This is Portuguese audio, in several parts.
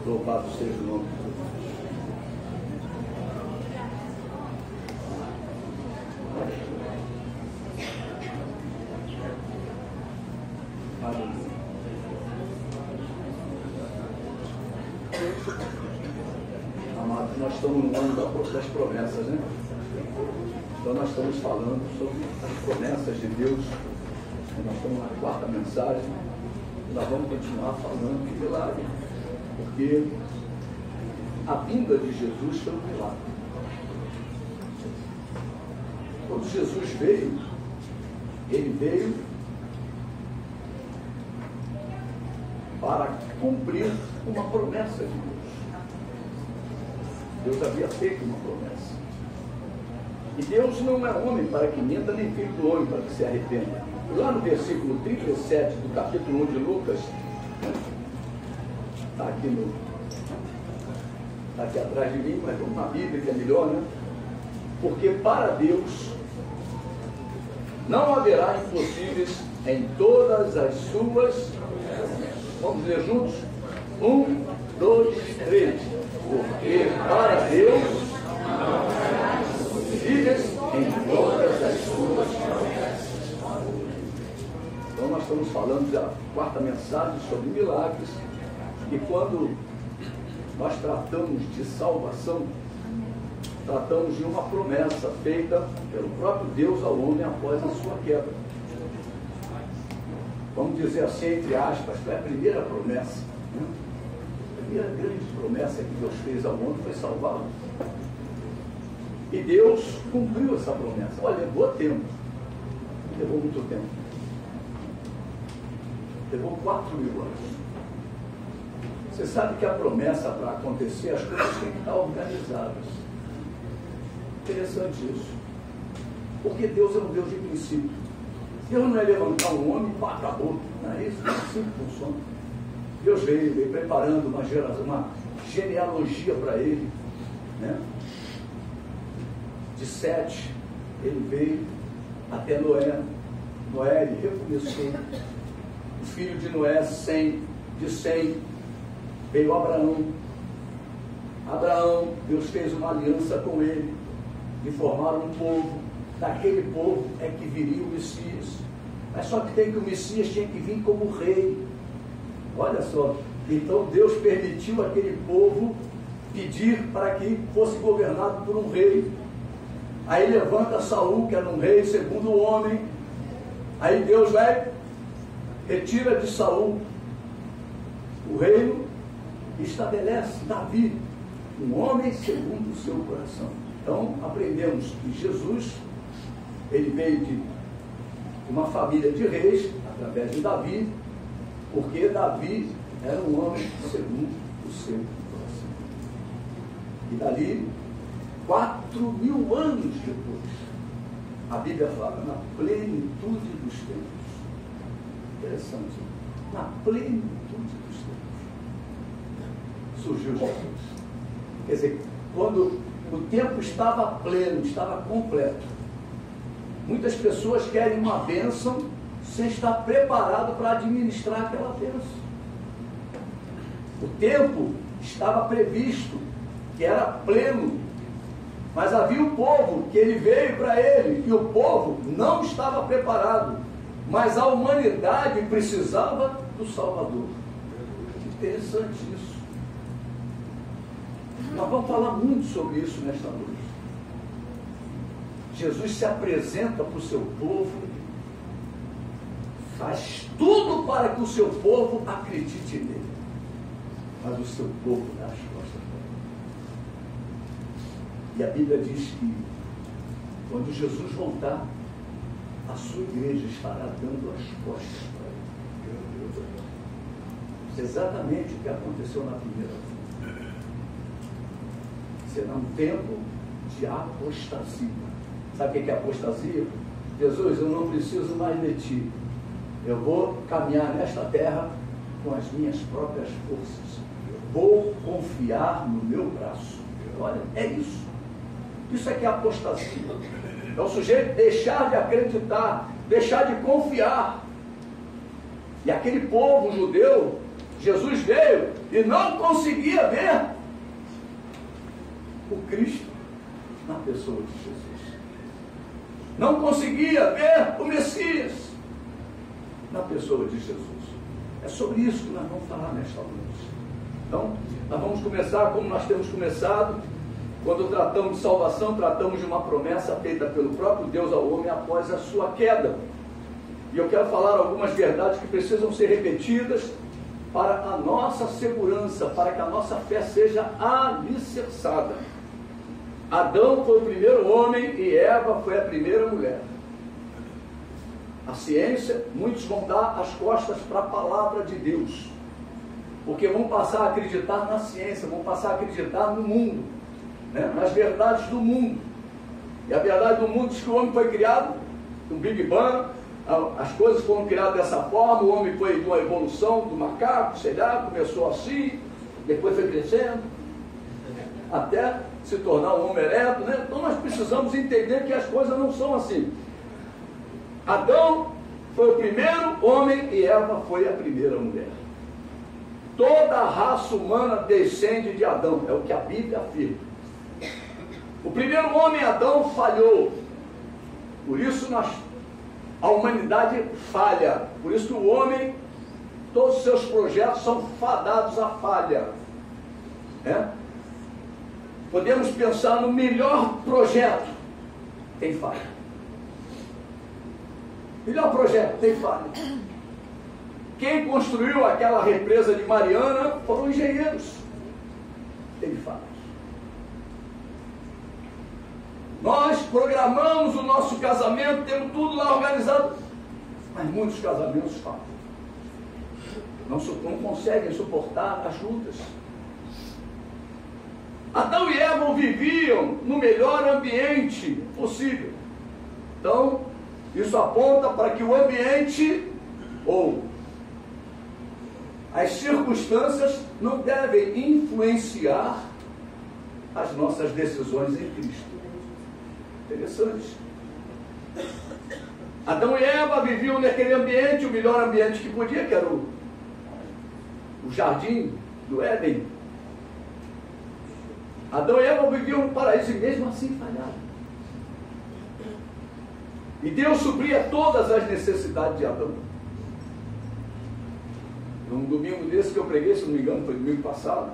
Louvado seja o nome de Jesus. Aleluia. Amados, nós estamos no ano das promessas, né? Então nós estamos falando sobre as promessas de Deus. Nós estamos na quarta mensagem. Nós vamos continuar falando de milagre. Porque a vinda de Jesus foi um milagre. Quando Jesus veio, ele veio para cumprir uma promessa de Deus. Deus havia feito uma promessa. E Deus não é homem para que minta, nem filho do homem para que se arrependa. Lá no versículo 37 do capítulo 1 de Lucas, está aqui atrás de mim, mas vamos na Bíblia que é melhor, né? Porque para Deus não haverá impossíveis em todas as suas. Vamos ler juntos? 1, 2, 3. Porque para Deus não haverá impossíveis em todas as suas promessas. Então nós estamos falando da quarta mensagem sobre milagres. E quando nós tratamos de salvação, tratamos de uma promessa feita pelo próprio Deus ao homem após a sua queda. Vamos dizer assim, entre aspas, foi a primeira promessa. Né? A primeira grande promessa que Deus fez ao homem foi salvá-lo. E Deus cumpriu essa promessa. Olha, levou tempo. Levou muito tempo. Levou 4.000 anos. Você sabe que a promessa para acontecer, as coisas têm que estar organizadas. Interessante isso. Porque Deus é um Deus de princípio. Deus não é levantar um homem e pá, acabou. Não é isso, não é assim que funciona. Deus veio preparando uma genealogia para ele. Né? De 7, ele veio até Noé. Noé, ele recomeçou. O filho de Noé, 100. De 100, veio Abraão. Abraão, Deus fez uma aliança com ele. E formaram um povo. Daquele povo é que viria o Messias. Mas só que o Messias tinha que vir como rei. Olha só. Então Deus permitiu aquele povo pedir para que fosse governado por um rei. Aí levanta Saul, que era um rei segundo o homem. Aí Deus vai, retira de Saul o reino e estabelece Davi, um homem segundo o seu coração. Então aprendemos que Jesus, ele veio de uma família de reis, através de Davi, porque Davi era um homem segundo o seu coração. E dali, 4.000 anos depois, a Bíblia fala, na plenitude dos tempos. Interessante. Na plenitude dos tempos. Surgiu Jesus. Quer dizer, quando o tempo estava pleno, estava completo. Muitas pessoas querem uma bênção sem estar preparado para administrar aquela bênção. O tempo estava previsto, que era pleno, mas havia um povo que ele veio para ele, e o povo não estava preparado, mas a humanidade precisava do Salvador. Interessante isso. Nós vamos falar muito sobre isso nesta noite. Jesus se apresenta para o seu povo, faz tudo para que o seu povo acredite nele, mas o seu povo dá as costas para ele. E a Bíblia diz que quando Jesus voltar, a sua igreja estará dando as costas para ele. Isso é exatamente o que aconteceu na primeira vinda. Será um tempo de apostasia. Sabe o que é apostasia? Jesus, eu não preciso mais de ti. Eu vou caminhar nesta terra com as minhas próprias forças. Vou confiar no meu braço. Olha, é isso. Isso é que é apostasia. É o sujeito deixar de acreditar, deixar de confiar. E aquele povo judeu Jesus veio e não conseguia ver o Cristo na pessoa de Jesus. Não conseguia ver o Messias na pessoa de Jesus. É sobre isso que nós vamos falar nesta noite. Então, nós vamos começar como nós temos começado. Quando tratamos de salvação, tratamos de uma promessa feita pelo próprio Deus ao homem após a sua queda. E eu quero falar algumas verdades que precisam ser repetidas para a nossa segurança, para que a nossa fé seja alicerçada. Adão foi o primeiro homem e Eva foi a primeira mulher. A ciência, muitos vão dar as costas para a palavra de Deus, porque vão passar a acreditar na ciência, vão passar a acreditar no mundo, né? Nas verdades do mundo. E a verdade do mundo diz que o homem foi criado no Big Bang, as coisas foram criadas dessa forma, o homem foi de uma evolução do macaco, sei lá, começou assim, depois foi crescendo, até se tornar um homem ereto, né? Então nós precisamos entender que as coisas não são assim. Adão foi o primeiro homem e Eva foi a primeira mulher. Toda a raça humana descende de Adão, é o que a Bíblia afirma. O primeiro homem, Adão, falhou. Por isso a humanidade falha. Por isso que o homem, todos os seus projetos são fadados à falha. Podemos pensar no melhor projeto, tem falha. Melhor projeto, tem falha. Quem construiu aquela represa de Mariana foram engenheiros. Tem falhas. Nós programamos o nosso casamento, temos tudo lá organizado, mas muitos casamentos falham. Não conseguem suportar as lutas. Adão e Eva viviam no melhor ambiente possível. Então, isso aponta para que o ambiente ou as circunstâncias não devem influenciar as nossas decisões em Cristo. Interessante. Adão e Eva viviam naquele ambiente, o melhor ambiente que podia, que era o jardim do Éden. Adão e Eva viviam no paraíso e mesmo assim falharam. E Deus supria todas as necessidades de Adão. Num domingo desse que eu preguei, se não me engano, foi domingo passado,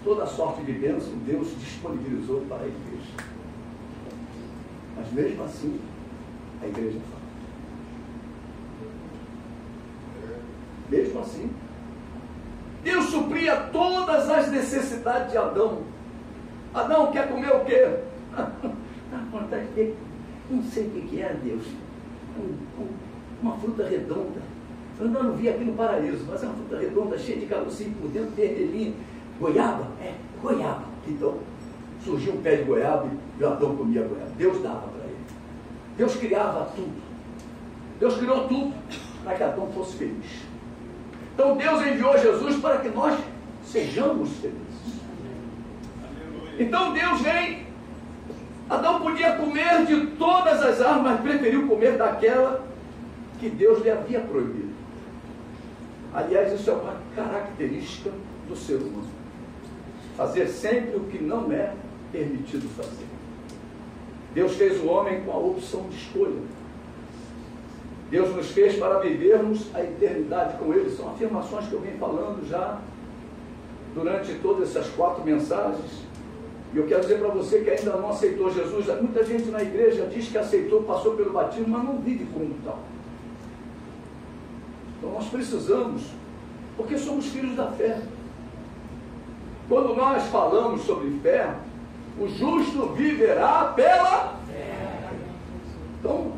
toda sorte de bênção Deus disponibilizou para a igreja. Mas mesmo assim, a igreja falha. Mesmo assim, Deus supria todas as necessidades de Adão. Adão quer comer o quê? Não sei o que é, Deus. Uma fruta redonda. Eu não vi aqui no paraíso, mas é uma fruta redonda, cheia de carocinho por dentro, vermelhinho. Goiaba? É, goiaba. Então, surgiu um pé de goiaba e o Adão comia goiaba. Deus dava para ele. Deus criava tudo. Deus criou tudo para que Adão fosse feliz. Então Deus enviou Jesus para que nós sejamos felizes. Então Deus vem. Adão podia comer de todas as árvores, mas preferiu comer daquela que Deus lhe havia proibido. Aliás, isso é uma característica do ser humano. Fazer sempre o que não é permitido fazer. Deus fez o homem com a opção de escolha. Deus nos fez para vivermos a eternidade com Ele. São afirmações que eu venho falando já durante todas essas 4 mensagens. E eu quero dizer para você que ainda não aceitou Jesus. Muita gente na igreja diz que aceitou, passou pelo batismo, mas não vive como tal. Então nós precisamos, porque somos filhos da fé. Quando nós falamos sobre fé, o justo viverá pela fé. Então,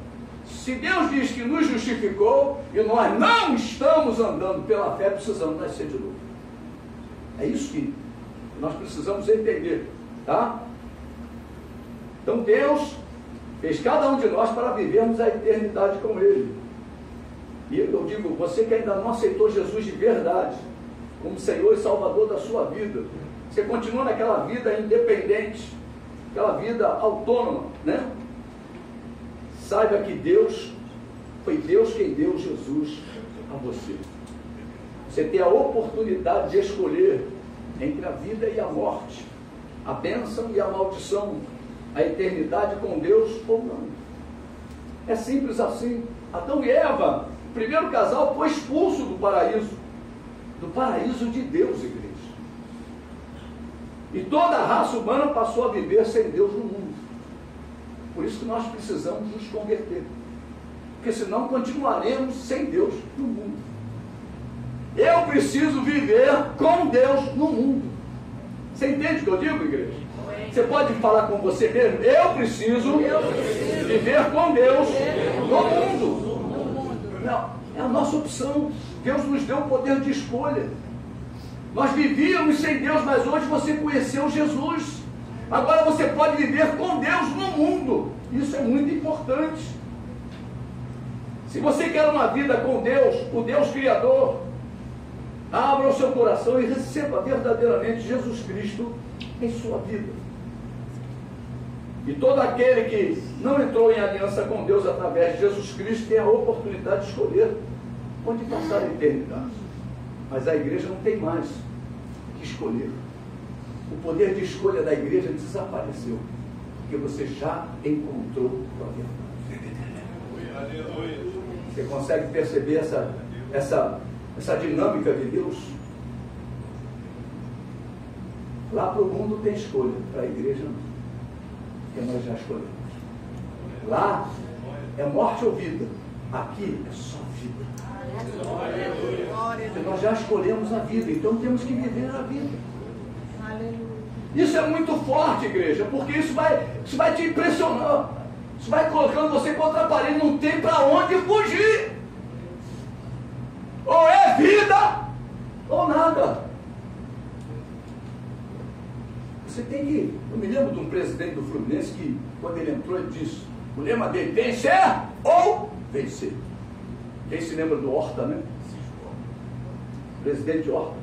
se Deus diz que nos justificou e nós não estamos andando pela fé, precisamos nascer de novo. É isso que nós precisamos entender, tá? Então Deus fez cada um de nós para vivermos a eternidade com Ele. E eu digo, você que ainda não aceitou Jesus de verdade, como Senhor e Salvador da sua vida, você continua naquela vida independente, aquela vida autônoma, né? Saiba que foi Deus quem deu Jesus a você. Você tem a oportunidade de escolher entre a vida e a morte, a bênção e a maldição, a eternidade com Deus ou não. É simples assim. Adão e Eva, o primeiro casal, foi expulso do paraíso de Deus, igreja. E toda a raça humana passou a viver sem Deus no mundo. Por isso que nós precisamos nos converter, porque senão continuaremos sem Deus no mundo. Eu preciso viver com Deus no mundo. Você entende o que eu digo, igreja? Você pode falar com você mesmo? Eu preciso viver com Deus no mundo. Não, é a nossa opção. Deus nos deu o poder de escolha. Nós vivíamos sem Deus, mas hoje você conheceu Jesus. Agora você pode viver com Deus no mundo. Isso é muito importante. Se você quer uma vida com Deus, o Deus Criador, abra o seu coração e receba verdadeiramente Jesus Cristo em sua vida. E todo aquele que não entrou em aliança com Deus através de Jesus Cristo tem a oportunidade de escolher onde passar a eternidade. Mas a igreja não tem mais que escolher. O poder de escolha da igreja desapareceu, porque você já encontrou a verdade. Você consegue perceber essa dinâmica de Deus? Lá para o mundo tem escolha, para a igreja não, porque nós já escolhemos. Lá é morte ou vida, aqui é só vida. Porque nós já escolhemos a vida, então temos que viver a vida. Isso é muito forte, igreja, porque isso vai te impressionar. Isso vai colocando você contra a parede, não tem para onde fugir. Ou é vida, ou nada. Você tem que... Eu me lembro de um presidente do Fluminense que, quando ele entrou, ele disse, o lema dele, vencer ou vencer. Quem se lembra do Horta, né? Presidente Horta.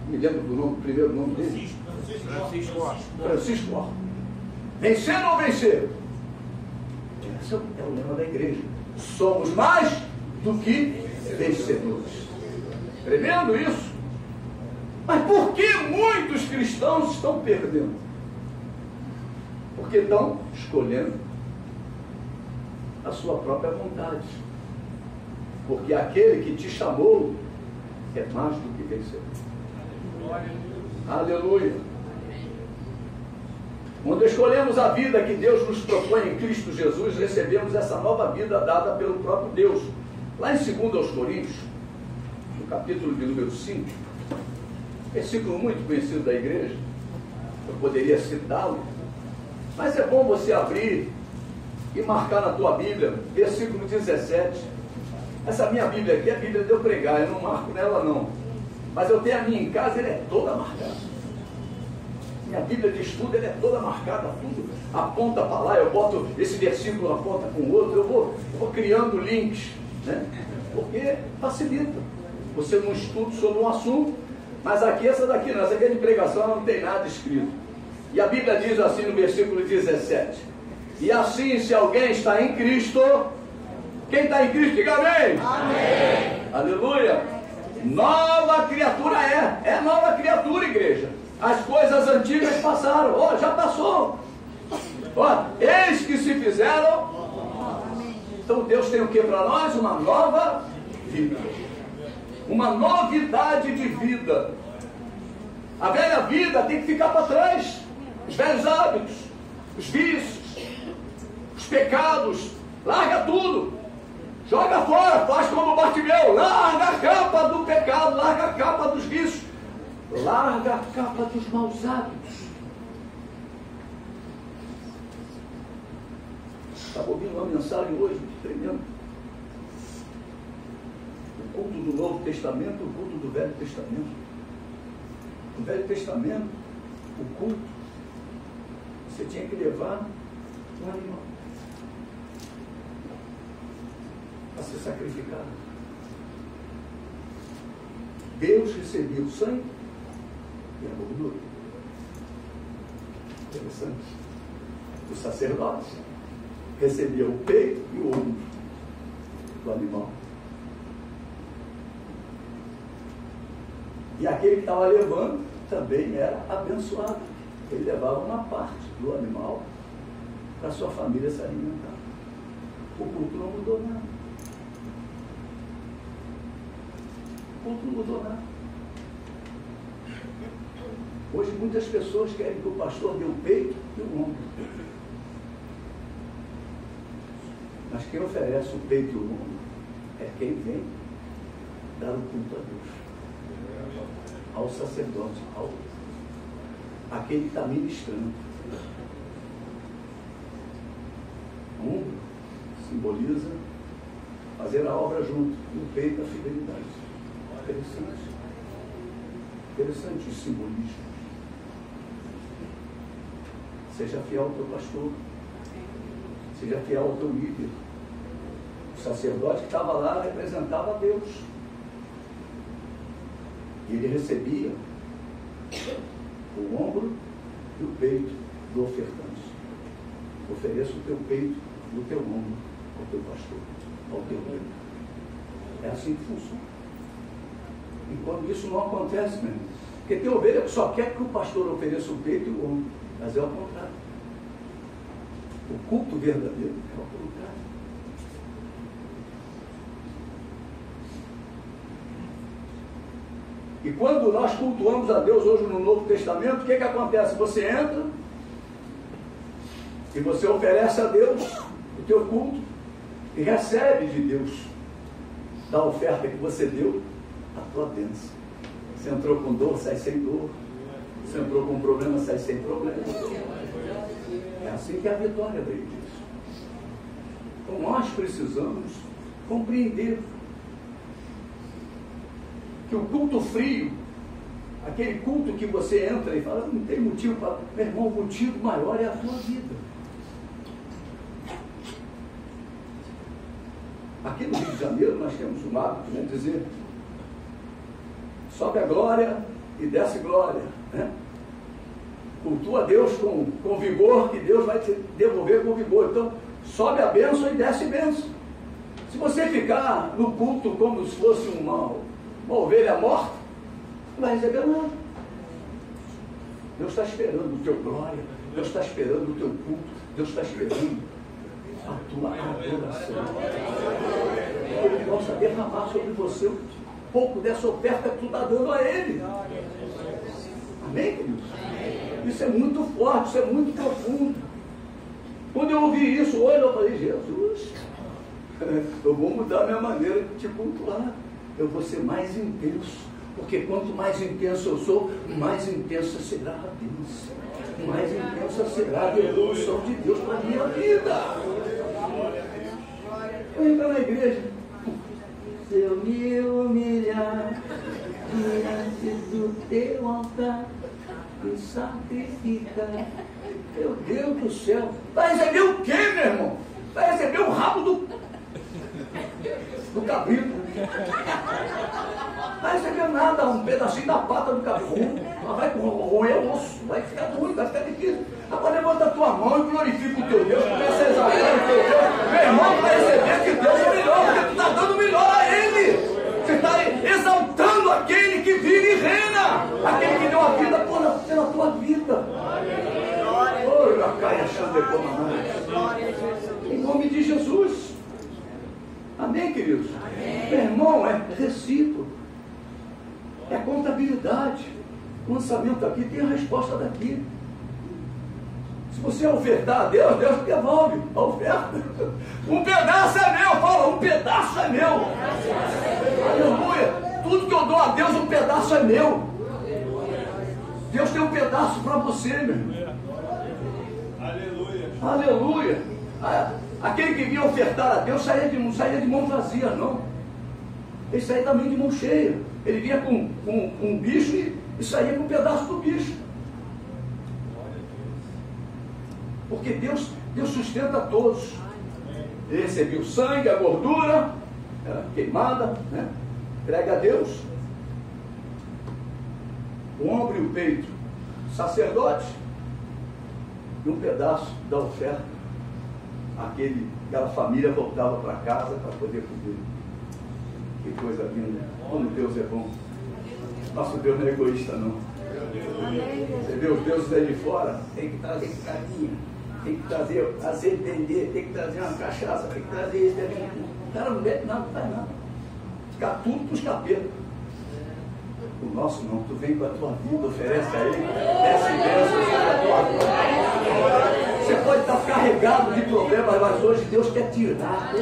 Me lembro do primeiro nome dele. Francisco Horta. Vencer ou vencer? Esse é o lema da igreja. Somos mais do que vencedores. Tremendo isso. Mas por que muitos cristãos estão perdendo? Porque estão escolhendo a sua própria vontade. Porque aquele que te chamou é mais do que vencedor. Aleluia. Quando escolhemos a vida que Deus nos propõe em Cristo Jesus, recebemos essa nova vida dada pelo próprio Deus. Lá em 2 Coríntios, no capítulo de número 5, versículo muito conhecido da igreja, eu poderia citá-lo, mas é bom você abrir e marcar na tua Bíblia, versículo 17. Essa minha Bíblia aqui é a Bíblia de eu pregar, eu não marco nela não, mas eu tenho a minha em casa, ela é toda marcada. Minha Bíblia de estudo, ela é toda marcada, tudo aponta para lá, eu boto esse versículo, aponta com o outro, eu vou criando links, né? Porque facilita. Você não estuda sobre um assunto, mas aqui, essa daqui não, essa aqui é de pregação, não tem nada escrito. E a Bíblia diz assim no versículo 17, e assim, se alguém está em Cristo, quem está em Cristo, diga amém. Amém. Aleluia. Nova criatura é nova criatura, igreja. As coisas antigas passaram, já passou. Eis que se fizeram. Então Deus tem o que para nós? Uma nova vida. Uma novidade de vida. A velha vida tem que ficar para trás. Os velhos hábitos, os vícios, os pecados. Larga tudo. Joga fora, faz como Bartimeu. Larga a capa do pecado, larga a capa dos vícios. Larga a capa dos maus hábitos. Estava ouvindo uma mensagem hoje, tremendo. O culto do Novo Testamento, o culto do Velho Testamento. No Velho Testamento, o culto, você tinha que levar um animal para ser sacrificado. Deus recebia o sangue e a gordura. Interessante. O sacerdote recebia o peito e o ombro do animal. E aquele que estava levando também era abençoado. Ele levava uma parte do animal para a sua família se alimentar. O culto não mudou nada. O culto não mudou nada. Hoje muitas pessoas querem que o pastor dê o peito e o ombro. Mas quem oferece o peito e o ombro é quem vem dar o culto a Deus, ao sacerdote, aquele que está ministrando. O ombro simboliza fazer a obra junto, e o peito a fidelidade. Interessante. Interessante o simbolismo. Seja fiel ao teu pastor. Seja fiel ao teu líder. O sacerdote que estava lá representava a Deus. E ele recebia o ombro e o peito do ofertante. Ofereça o teu peito e o teu ombro ao teu pastor, ao teu líder. É assim que funciona. E quando isso não acontece, meu irmão, porque tem ovelha que só quer que o pastor ofereça o peito e o ombro, mas é ao contrário. O culto verdadeiro é ao contrário. E quando nós cultuamos a Deus hoje no Novo Testamento, o que acontece? Você entra e você oferece a Deus o teu culto e recebe de Deus, da oferta que você deu, a tua bênção. Você entrou com dor, sai sem dor. Você entrou com problema, sai sem problema. É assim que é a vitória da igreja. Então nós precisamos compreender que o culto frio, aquele culto que você entra e fala, não tem motivo para... Meu irmão, o motivo maior é a tua vida. Aqui no Rio de Janeiro nós temos um hábito de dizer, sobe a glória e desce glória, né? Cultua a Deus com vigor, que Deus vai te devolver com vigor. Então, sobe a bênção e desce bênção. Se você ficar no culto como se fosse uma ovelha morta, não vai receber nada. Deus está esperando o teu glória, Deus está esperando o teu culto, Deus está esperando a tua adoração. Ele possa derramar sobre você um pouco dessa oferta que tu está dando a Ele. Amém, queridos? Isso é muito forte, isso é muito profundo. Quando eu ouvi isso hoje, eu falei, Jesus, eu vou mudar a minha maneira de te cultuar. Eu vou ser mais intenso. Porque quanto mais intenso eu sou, mais intensa será a bênção. Mais intensa será a devolução de Deus para a minha vida. Eu entro na igreja. Se eu me humilhar diante do teu altar e sacrificar, meu Deus do céu, vai receber o quê, meu irmão? Vai receber o rabo do cabrito. Não vai receber nada, um pedacinho da pata do cabrito. Vai roer o osso, vai ficar ruim, vai ficar difícil. Agora levanta a tua mão e glorifica o teu Deus, começa a exaltar o teu Deus. Meu irmão, vai receber que Deus é melhor, porque tu está dando melhor a Ele. Você está exaltando aquele que vive e reina, aquele que deu a vida pela tua vida. Em nome de Jesus. Amém, queridos? Amém. Meu irmão, é recíproco. É contabilidade. O lançamento aqui tem a resposta daqui. Se você ofertar a Deus, Deus devolve a oferta. Um pedaço é meu, fala, um pedaço é meu. Aleluia. Tudo que eu dou a Deus, um pedaço é meu. Deus tem um pedaço para você, meu irmão. Aleluia. Aleluia. Aquele que vinha ofertar a Deus não saía de mão vazia, não. Ele saía também de mão cheia. Ele vinha com um bicho e saía com um pedaço do bicho. Porque Deus sustenta todos. Ele recebia o sangue, a gordura, queimada, né? Entrega a Deus. O ombro e o peito, sacerdote, e um pedaço da oferta. Aquela família voltava para casa para poder comer. Que coisa linda. Como Deus é bom. Nosso Deus não é egoísta, não. Você vê os deuses aí de fora, tem que trazer carinho, tem que trazer azeite, tem que trazer uma cachaça, tem que trazer isso, tem que... O cara não mete nada, não faz nada. Fica tudo para os capetas. O nosso não, tu vem com a tua vida, oferece a ele, desce e desce sobre a tua vida. Você pode estar carregado de problemas, mas hoje Deus quer tirar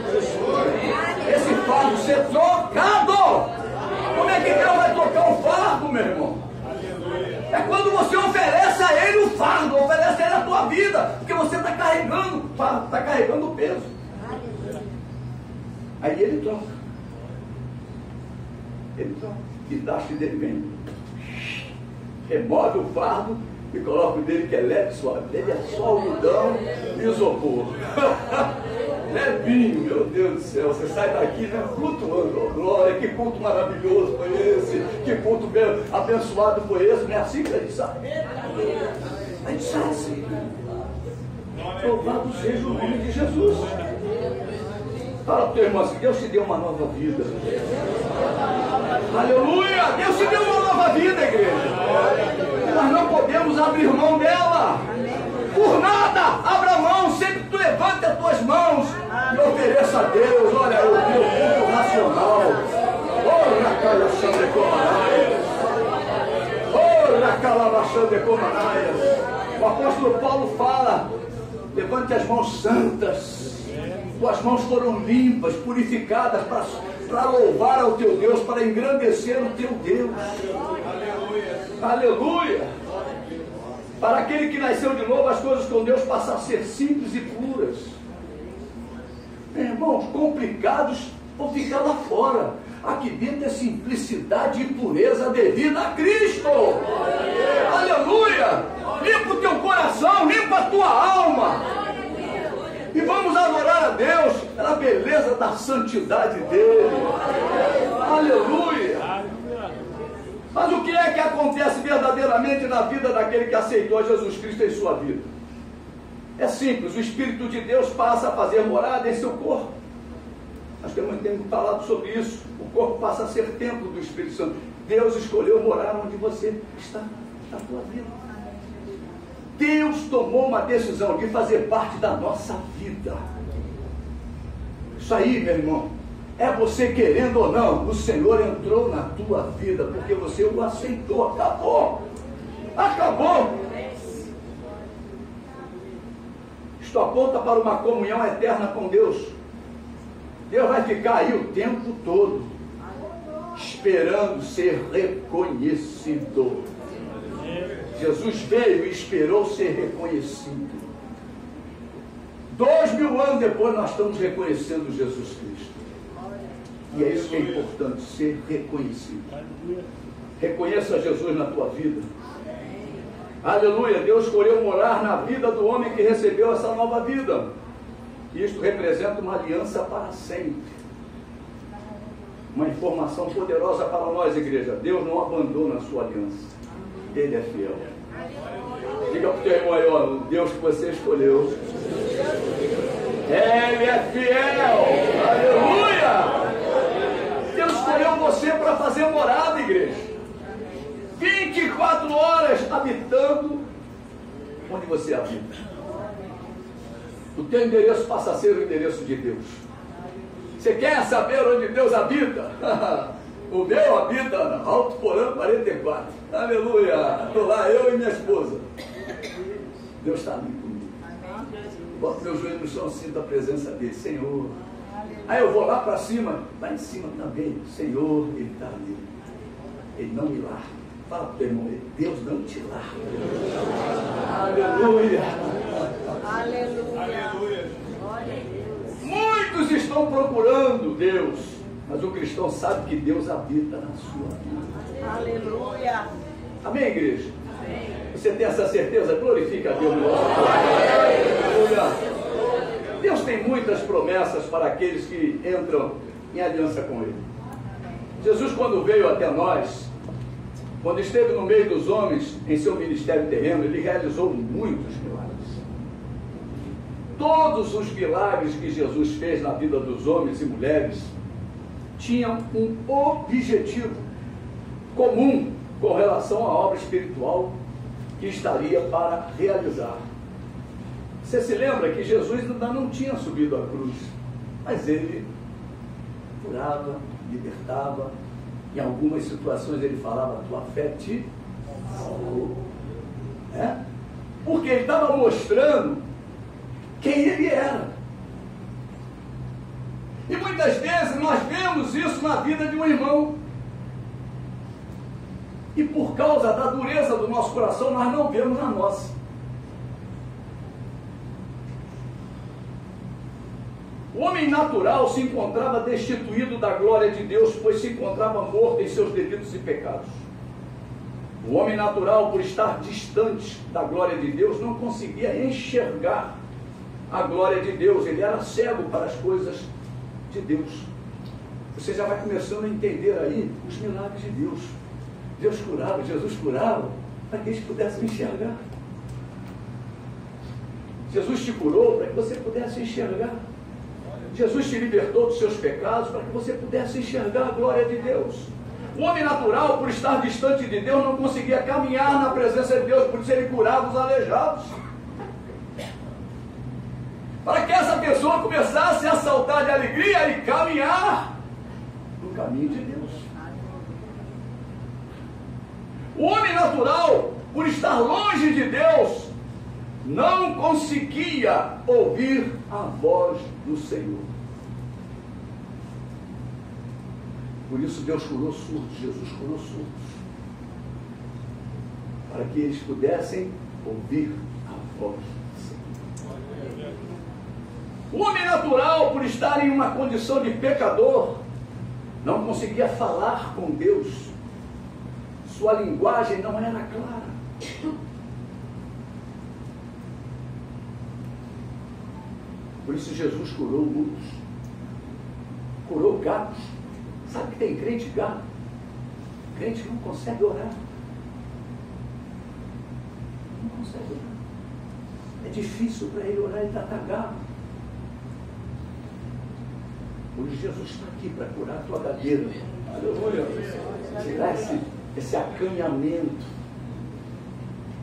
esse fardo, ser trocado. Como é que Deus vai trocar o fardo, meu irmão? É quando você oferece a ele o fardo, oferece a ele a tua vida, porque você está carregando o fardo, está carregando o peso. Aí ele troca. Ele troca. E daste dele vem. Remove o fardo e coloca o dele que é leve e suave. Dele é só algodão e isopor. Levinho, meu Deus do céu. Você sai daqui, né, flutuando. Oh, glória, que culto maravilhoso foi esse. Que culto abençoado foi esse. Não é assim que a gente sai? A gente sai assim. Louvado seja o nome de Jesus. Fala para o teu irmão assim, Deus te deu uma nova vida. Aleluia! Deus te deu uma nova vida, igreja. Nós não podemos abrir mão dela. Por nada, abra mão. Sempre que tu levanta as tuas mãos e ofereça a Deus. Olha, o teu culto racional. Ora, calachando comanaias. Ora, calabachando comanaias. O apóstolo Paulo fala, levante as mãos santas. Tuas mãos foram limpas, purificadas para louvar ao teu Deus, para engrandecer o teu Deus. Aleluia. Aleluia. Para aquele que nasceu de novo, as coisas com Deus passam a ser simples e puras. Irmãos, complicados vão ficar lá fora. Aqui dentro é simplicidade e pureza devida a Cristo. Aleluia. Limpa o teu coração, limpa a tua alma. E vamos adorar a Deus pela beleza da santidade dele. Aleluia. Mas o que é que acontece verdadeiramente na vida daquele que aceitou Jesus Cristo em sua vida? É simples, o Espírito de Deus passa a fazer morada em seu corpo. Nós temos falado sobre isso. O corpo passa a ser templo do Espírito Santo. Deus escolheu morar onde você está, na tua vida. Deus tomou uma decisão de fazer parte da nossa vida. Isso aí, meu irmão, é você querendo ou não, o Senhor entrou na tua vida, porque você o aceitou, acabou. Acabou. Isto aponta para uma comunhão eterna com Deus. Deus vai ficar aí o tempo todo, esperando ser reconhecido. Jesus veio e esperou ser reconhecido. 2000 anos depois nós estamos reconhecendo Jesus Cristo. E é isso que é importante, ser reconhecido. Reconheça Jesus na tua vida. Aleluia, Deus escolheu morar na vida do homem que recebeu essa nova vida. E isto representa uma aliança para sempre. Uma informação poderosa para nós, igreja. Deus não abandona a sua aliança. Ele é fiel. Diga para o teu irmão aí, ó, o Deus que você escolheu. Ele é fiel. Aleluia! Deus escolheu você para fazer morada, igreja. 24 horas habitando onde você habita. O teu endereço passa a ser o endereço de Deus. Você quer saber onde Deus habita? O meu habita na Alto Porã 44. Aleluia! Estou lá, eu e minha esposa. Deus está ali comigo. Boto meu joelho no chão, sinto a presença dele. Senhor. Aí eu vou lá para cima. Lá em cima também. Senhor, Ele está ali. Ele não me larga. Fala para o teu irmão, Deus não te larga. Aleluia! Aleluia! Muitos estão procurando Deus, mas o cristão sabe que Deus habita na sua vida. Aleluia! Amém, igreja? Amém. Você tem essa certeza? Glorifica a Deus. Aleluia! Deus tem muitas promessas para aqueles que entram em aliança com Ele. Jesus, quando veio até nós, quando esteve no meio dos homens em seu ministério terreno, Ele realizou muitos milagres. Todos os milagres que Jesus fez na vida dos homens e mulheres tinham um objetivo. comum com relação à obra espiritual que estaria para realizar. Você se lembra que Jesus ainda não tinha subido à cruz, mas ele curava, libertava, em algumas situações ele falava, tua fé te salvou. Porque ele estava mostrando quem ele era. E muitas vezes nós vemos isso na vida de um irmão. E por causa da dureza do nosso coração, nós não vemos na nossa. O homem natural se encontrava destituído da glória de Deus, pois se encontrava morto em seus delitos e pecados. O homem natural, por estar distante da glória de Deus, não conseguia enxergar a glória de Deus. Ele era cego para as coisas de Deus. Você já vai começando a entender aí os milagres de Deus. Deus curava, Jesus curava, para que eles pudessem enxergar. Jesus te curou para que você pudesse enxergar. Jesus te libertou dos seus pecados para que você pudesse enxergar a glória de Deus. O homem natural, por estar distante de Deus, não conseguia caminhar na presença de Deus, por isso ele curava os aleijados. Para que essa pessoa começasse a saltar de alegria e caminhar no caminho de Deus. O homem natural, por estar longe de Deus, não conseguia ouvir a voz do Senhor. Por isso Deus curou surdos, Jesus curou surdos, para que eles pudessem ouvir a voz do Senhor. O homem natural, por estar em uma condição de pecador, não conseguia falar com Deus. Sua linguagem não era clara. Por isso Jesus curou mudos, curou gatos. Sabe que tem crente gato? Crente que não consegue orar. Não consegue orar. É difícil para ele orar, ele está tagado. Hoje Jesus está aqui para curar a tua gagueira. Aleluia. Tirar esse acanhamento.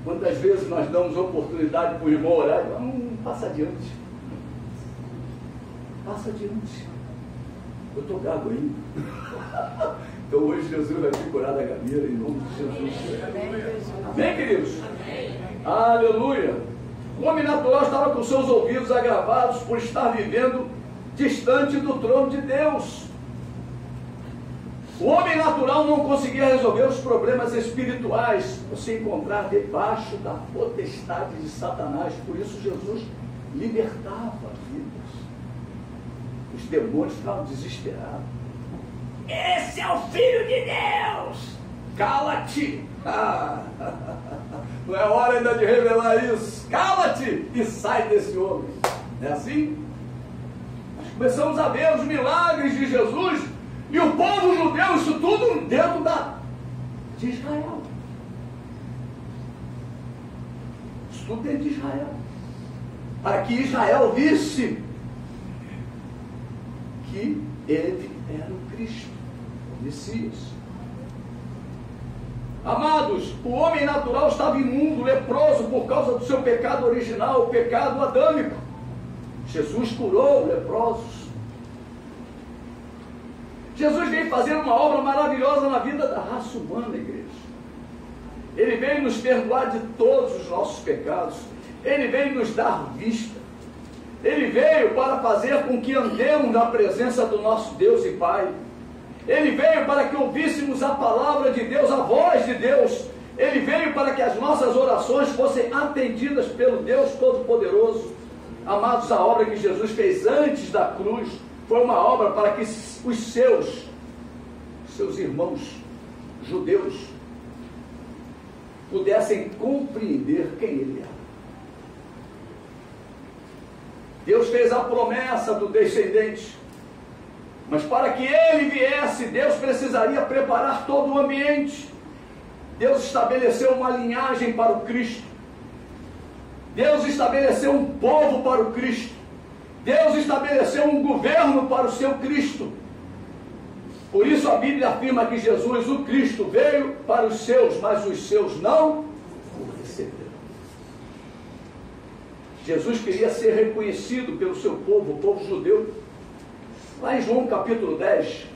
Quantas vezes nós damos oportunidade para o irmão orar e falamos, passa adiante. Passa adiante. Eu estou gago ainda. Então hoje Jesus vai te curar da gagueira em nome de Jesus. Amém, queridos? Amém. Aleluia. O homem natural estava com seus ouvidos agravados por estar vivendo distante do trono de Deus. O homem natural não conseguia resolver os problemas espirituais, por se encontrar debaixo da potestade de Satanás. Por isso Jesus libertava vidas. Os demônios ficavam desesperados. Esse é o Filho de Deus! Cala-te! Não é hora ainda de revelar isso. Cala-te e sai desse homem. Não é assim? Nós começamos a ver os milagres de Jesus e o povo judeu, isso tudo dentro de Israel. Isso tudo dentro de Israel. Para que Israel visse que ele era o Cristo, o Messias. Amados, o homem natural estava imundo, leproso, por causa do seu pecado original, o pecado adâmico. Jesus curou leprosos. Jesus veio fazer uma obra maravilhosa na vida da raça humana, igreja. Ele veio nos perdoar de todos os nossos pecados. Ele veio nos dar vista. Ele veio para fazer com que andemos na presença do nosso Deus e Pai. Ele veio para que ouvíssemos a palavra de Deus, a voz de Deus. Ele veio para que as nossas orações fossem atendidas pelo Deus Todo-Poderoso. Amados, a obra que Jesus fez antes da cruz foi uma obra para que os seus irmãos judeus pudessem compreender quem ele era. Deus fez a promessa do descendente, mas para que ele viesse, Deus precisaria preparar todo o ambiente. Deus estabeleceu uma linhagem para o Cristo. Deus estabeleceu um povo para o Cristo. Deus estabeleceu um governo para o seu Cristo. Por isso a Bíblia afirma que Jesus, o Cristo, veio para os seus, mas os seus não o receberam. Jesus queria ser reconhecido pelo seu povo, o povo judeu. Lá em João capítulo 10,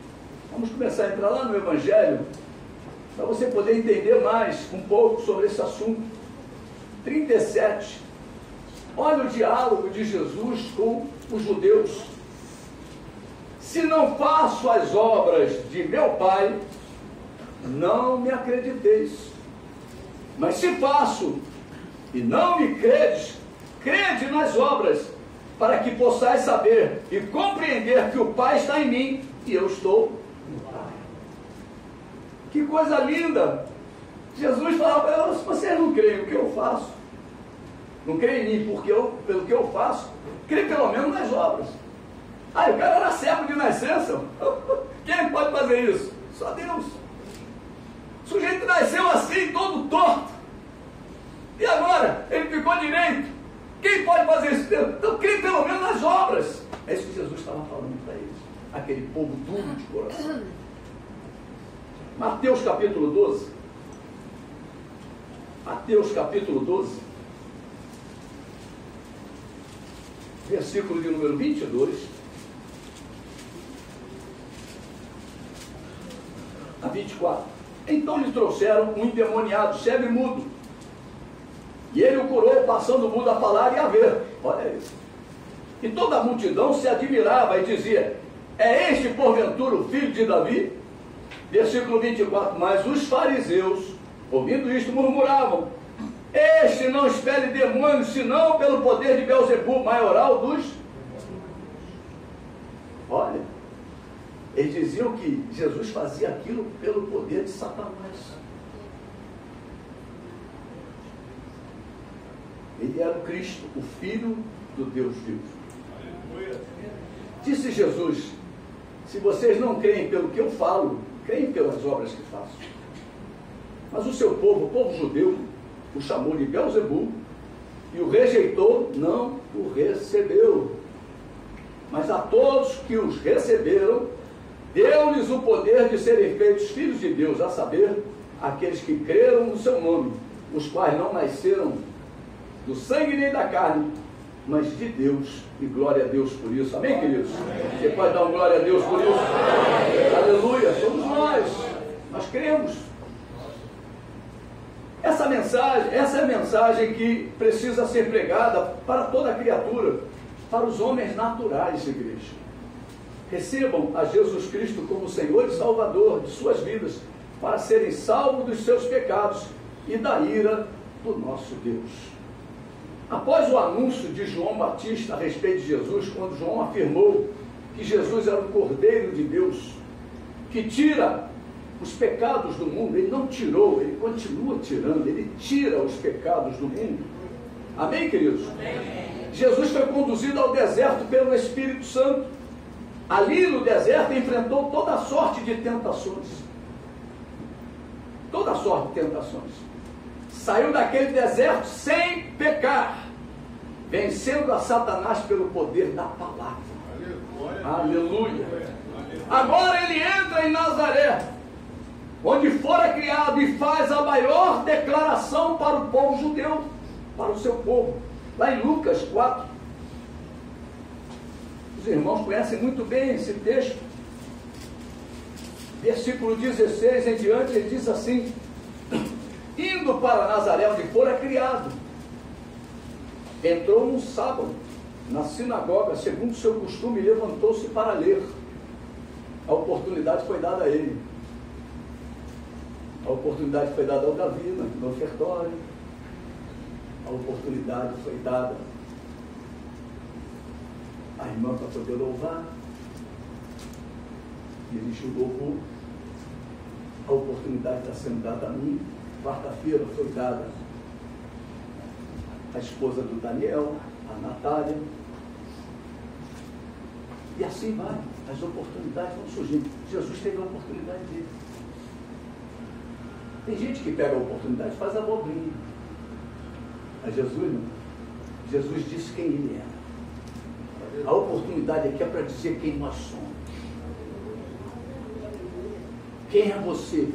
vamos começar a entrar lá no Evangelho, para você poder entender mais um pouco sobre esse assunto. 37. Olha o diálogo de Jesus com os judeus. Se não faço as obras de meu Pai, não me acrediteis. Mas se faço e não me credes, crede nas obras, para que possais saber e compreender que o Pai está em mim e eu estou no Pai. Que coisa linda! Jesus falava: se vocês não creem no que eu faço, não creem em mim pelo que eu faço, creem pelo menos nas obras. Ah, o cara era cego de nascença. Quem pode fazer isso? Só Deus. O sujeito nasceu assim, todo torto. E agora? Ele ficou direito. Quem pode fazer isso? Então, creia pelo menos nas obras. É isso que Jesus estava falando para eles. Aquele povo duro de coração. Mateus capítulo 12. Mateus capítulo 12. Versículo de número 22. A 24. Então lhe trouxeram um endemoniado, cego e mudo. E ele o curou, passando o mudo a falar e a ver. Olha isso. E toda a multidão se admirava e dizia: é este porventura o filho de Davi? Versículo 24. Mas os fariseus, ouvindo isto, murmuravam: este não expele demônios, senão pelo poder de Beelzebul, maioral dos... Olha, eles diziam que Jesus fazia aquilo pelo poder de Satanás. Ele era o Cristo, o Filho do Deus vivo. Disse Jesus: se vocês não creem pelo que eu falo, creem pelas obras que faço. Mas o seu povo, o povo judeu, o chamou de Beelzebul e o rejeitou, não o recebeu. Mas a todos que os receberam, deu-lhes o poder de serem feitos filhos de Deus, a saber, aqueles que creram no seu nome, os quais não nasceram do sangue nem da carne, mas de Deus. E glória a Deus por isso. Amém, queridos? Amém. Você pode dar um glória a Deus por isso? Amém. Aleluia, somos nós cremos. Essa é a mensagem que precisa ser pregada para toda a criatura, para os homens naturais, igreja. Recebam a Jesus Cristo como Senhor e Salvador de suas vidas, para serem salvos dos seus pecados e da ira do nosso Deus. Após o anúncio de João Batista a respeito de Jesus, quando João afirmou que Jesus era o Cordeiro de Deus, que tira os pecados do mundo, ele não tirou, ele continua tirando, ele tira os pecados do mundo. Amém, queridos? Amém. Jesus foi conduzido ao deserto pelo Espírito Santo. Ali no deserto enfrentou toda sorte de tentações. Toda sorte de tentações. Saiu daquele deserto sem pecar, vencendo a Satanás pelo poder da palavra. Aleluia. Agora ele entra em Nazaré, onde fora criado, e faz a maior declaração para o povo judeu, para o seu povo. Lá em Lucas 4. Os irmãos conhecem muito bem esse texto. Versículo 16 em diante, ele diz assim: indo para Nazaré, onde fora criado, entrou num sábado na sinagoga, segundo o seu costume, e levantou-se para ler. A oportunidade foi dada a ele. A oportunidade foi dada ao Davi no ofertório. A oportunidade foi dada à irmã para poder louvar. Dirigir o louvor. A oportunidade está sendo dada a mim. Quarta-feira foi dada à esposa do Daniel, a Natália. E assim vai. As oportunidades vão surgindo. Jesus teve a oportunidade dele. Tem gente que pega a oportunidade e faz abobrinha. Mas Jesus não. Jesus disse quem ele era. A oportunidade aqui é para dizer quem nós somos. Quem é você?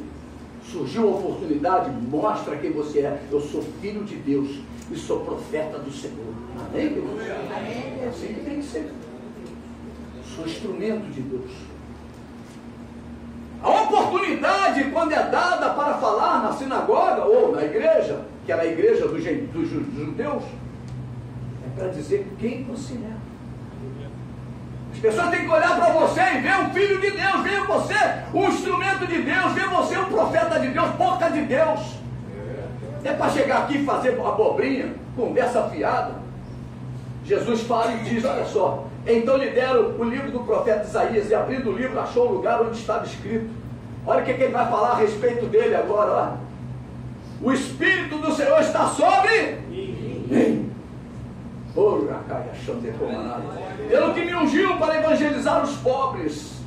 Surgiu a oportunidade, mostra quem você é. Eu sou filho de Deus e sou profeta do Senhor. Amém? É assim que tem que ser. Sou instrumento de Deus. A oportunidade, quando é dada para falar na sinagoga ou na igreja, que era a igreja dos judeus, é para dizer quem você é. As pessoas têm que olhar para você e ver um filho de Deus, ver você um instrumento de Deus, ver você um profeta de Deus, boca de Deus. É para chegar aqui e fazer abobrinha, conversa fiada. Jesus fala e diz, olha só, então lhe deram o livro do profeta Isaías, e abrindo o livro achou o lugar onde estava escrito. Olha o que ele vai falar a respeito dele agora, olha. O Espírito do Senhor está sobre mim. Pelo que me ungiu para evangelizar os pobres.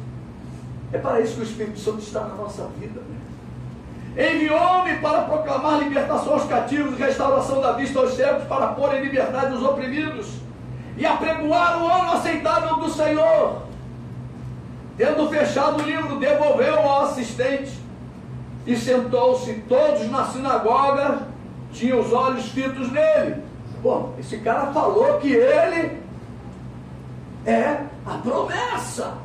É para isso que o Espírito Santo está na nossa vida, né? Enviou-me para proclamar libertação aos cativos, restauração da vista aos cegos, para pôr em liberdade os oprimidos e apregoar o ano aceitável do Senhor. Tendo fechado o livro, devolveu ao assistente e sentou-se. Todos na sinagoga tinham os olhos fitos nele. Bom, esse cara falou que ele é a promessa.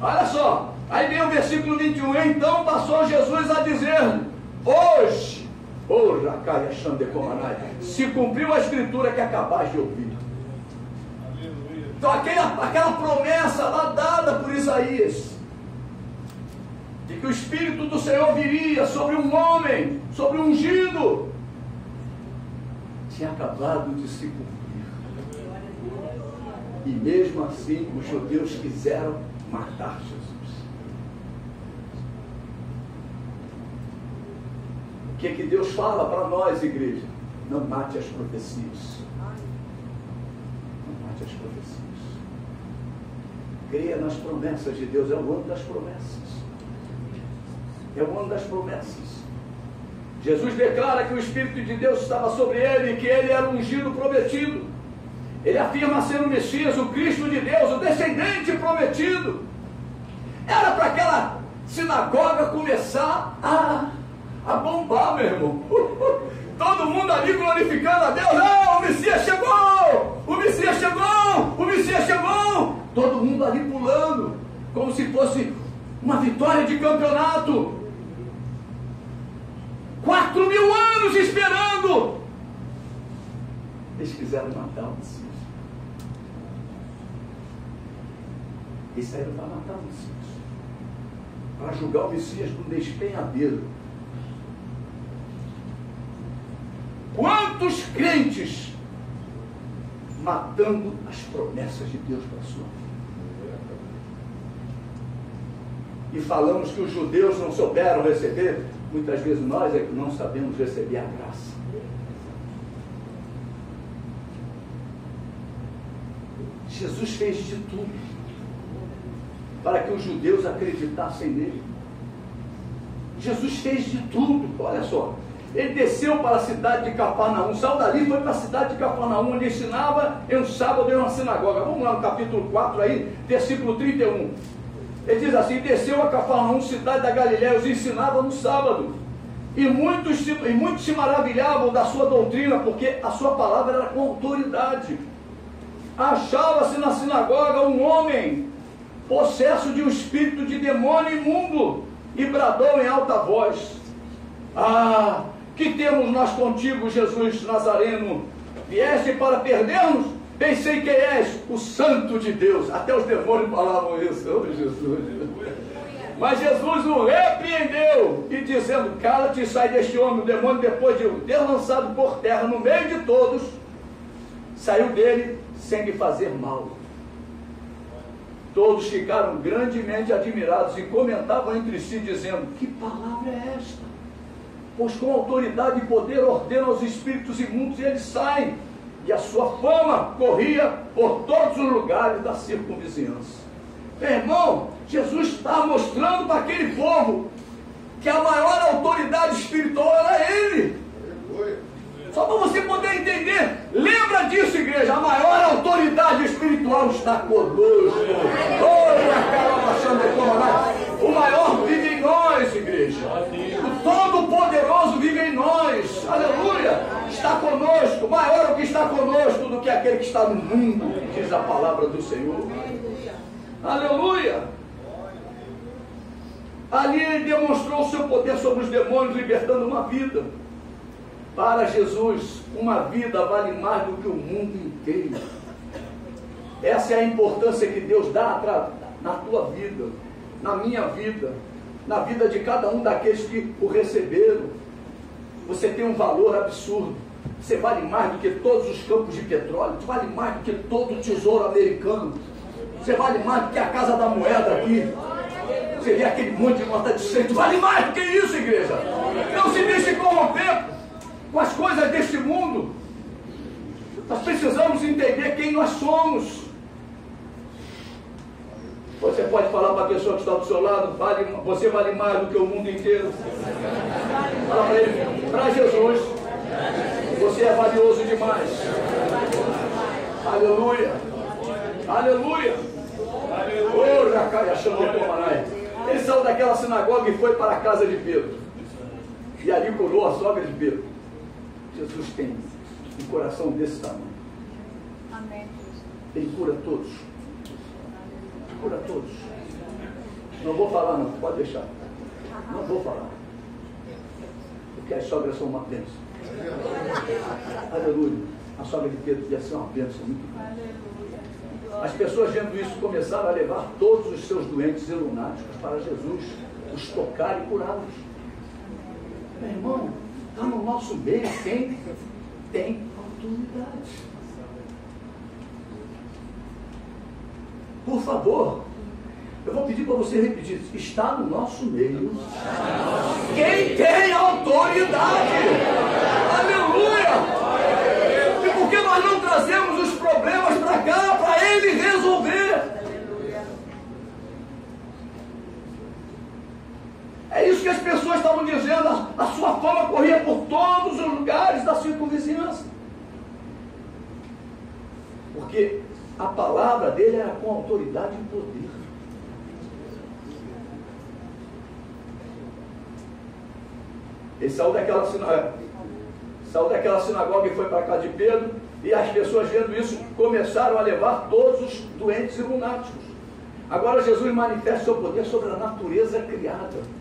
Olha só, aí vem o versículo 21. Então passou Jesus a dizer: hoje, se cumpriu a escritura que acabais de ouvir. Então aquela promessa lá dada por Isaías, de que o Espírito do Senhor viria sobre um homem, sobre um ungido, tinha acabado de se cumprir. E mesmo assim os judeus quiseram matar Jesus. O que é que Deus fala para nós, igreja? Não mate as profecias. Não mate as profecias. Creia nas promessas de Deus. É o ano das promessas. É o ano das promessas. Jesus declara que o Espírito de Deus estava sobre ele e que ele era o ungido prometido. Ele afirma ser o Messias, o Cristo de Deus, o descendente prometido. Era para aquela sinagoga começar a bombar, meu irmão. Todo mundo ali glorificando a Deus. Oh, o Messias chegou! O Messias chegou! O Messias chegou! Todo mundo ali pulando, como se fosse uma vitória de campeonato. 4.000 anos esperando. Eles quiseram matar o Messias. Eles saíram para matar o Messias, para julgar o Messias com despenhadeiro. Quantos crentes matando as promessas de Deus para a sua vida? E falamos que os judeus não souberam receber. Muitas vezes nós é que não sabemos receber a graça. Jesus fez de tudo para que os judeus acreditassem nele. Jesus fez de tudo. Olha só, ele desceu para a cidade de Cafarnaum, saiu dali e foi para a cidade de Cafarnaum, onde ensinava em um sábado em uma sinagoga. Vamos lá no capítulo 4 aí, versículo 31. Ele diz assim: desceu a Cafarnaum, cidade da Galiléia, os ensinava no sábado. E muitos se maravilhavam da sua doutrina, porque a sua palavra era com autoridade. Achava-se na sinagoga um homem possesso de um espírito de demônio imundo, e bradou em alta voz: ah, que temos nós contigo, Jesus Nazareno? Vieste para perder-nos? Bem sei quem és, o Santo de Deus. Até os demônios falavam isso. Oh, Jesus. Mas Jesus o repreendeu e dizendo: cala-te e sai deste homem. O demônio, depois de o ter lançado por terra no meio de todos, saiu dele sem lhe fazer mal. Todos ficaram grandemente admirados e comentavam entre si, dizendo: que palavra é esta? Pois com autoridade e poder ordena aos espíritos imundos e eles saem. E a sua fama corria por todos os lugares da circunvizinhança. Meu irmão, Jesus está mostrando para aquele povo que a maior autoridade espiritual era ele. Só para você poder entender, lembra disso, igreja, a maior autoridade espiritual está conosco. Olha, cara, baixando a O maior vive em nós, igreja. O Todo-Poderoso vive em nós. Aleluia. Está conosco. Maior o que está conosco do que aquele que está no mundo, diz a palavra do Senhor. Aleluia. Ali ele demonstrou o seu poder sobre os demônios, libertando uma vida. Para Jesus, uma vida vale mais do que o mundo inteiro. Essa é a importância que Deus dá na tua vida, na minha vida, na vida de cada um daqueles que o receberam. Você tem um valor absurdo. Você vale mais do que todos os campos de petróleo. Você vale mais do que todo o tesouro americano. Você vale mais do que a casa da moeda aqui. Você vê aquele monte de nota de 100. Vale mais do que isso, igreja. Não se deixe corromper com as coisas deste mundo. Nós precisamos entender quem nós somos. Você pode falar para a pessoa que está do seu lado: você vale mais do que o mundo inteiro. Fala para ele: para Jesus, você é valioso demais. Aleluia. Aleluia. Ele saiu daquela sinagoga e foi para a casa de Pedro. E ali curou a sogra de Pedro. Jesus tem um coração desse tamanho. Ele cura todos. Cura todos. Não vou falar não, pode deixar. Não vou falar. Porque as sogras são uma bênção. Aleluia. A sogra de Pedro devia ser uma bênção muito grande. As pessoas vendo isso começaram a levar todos os seus doentes e lunáticos para Jesus, os tocar e curá-los. Meu irmão, está no nosso meio quem tem autoridade. Por favor, eu vou pedir para você repetir: está no nosso meio quem tem autoridade. Aleluia! E por que nós não trazemos os problemas para cá, para ele resolver? É isso que as pessoas estavam dizendo. A sua fama corria por todos os lugares da circunvizinhança. Porque a palavra dele era com autoridade e poder. Ele saiu daquela sinagoga e foi para a casa de Pedro. E as pessoas vendo isso começaram a levar todos os doentes e lunáticos. Agora Jesus manifesta seu poder sobre a natureza criada.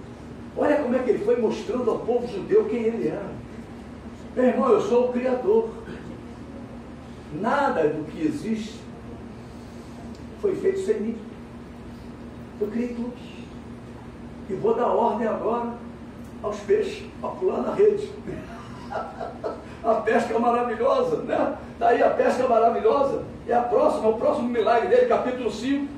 Olha como é que ele foi mostrando ao povo judeu quem ele era. Meu irmão, eu sou o Criador. Nada do que existe foi feito sem mim. Eu criei tudo. E vou dar ordem agora aos peixes para pular na rede. A pesca maravilhosa, né? Está aí a pesca maravilhosa. É o próximo milagre dele, capítulo 5.